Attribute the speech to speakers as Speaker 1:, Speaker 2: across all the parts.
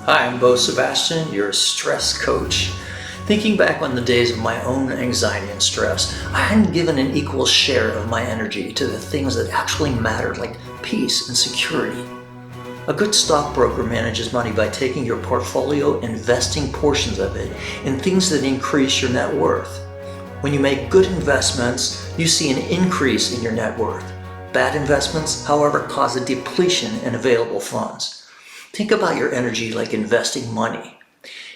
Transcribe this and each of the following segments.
Speaker 1: Hi, I'm Bo Sebastian, your stress coach. Thinking back on the days of my own anxiety and stress, I hadn't given an equal share of my energy to the things that actually mattered, like peace and security. A good stockbroker manages money by taking your portfolio, investing portions of it in things that increase your net worth. When you make good investments, you see an increase in your net worth. Bad investments, however, cause a depletion in available funds. Think about your energy like investing money.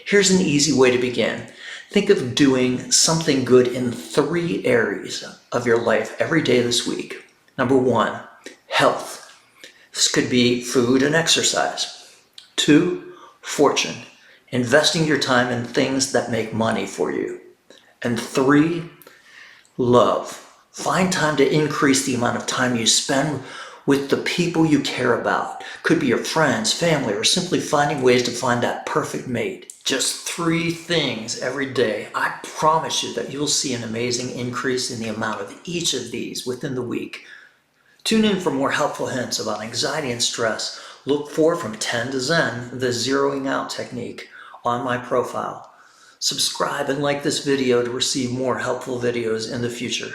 Speaker 1: Here's an easy way to begin. Think of doing something good in 3 areas of your life every day this week. Number 1, health. This could be food and exercise. 2, fortune. Investing your time in things that make money for you. And 3, love. Find time to increase the amount of time you spend with the people you care about. Could be your friends, family, or simply finding ways to find that perfect mate. Just 3 things every day. I promise you that you'll see an amazing increase in the amount of each of these within the week. Tune in for more helpful hints about anxiety and stress. Look for From 10 to Zen, the zeroing out technique, on my profile. Subscribe and like this video to receive more helpful videos in the future.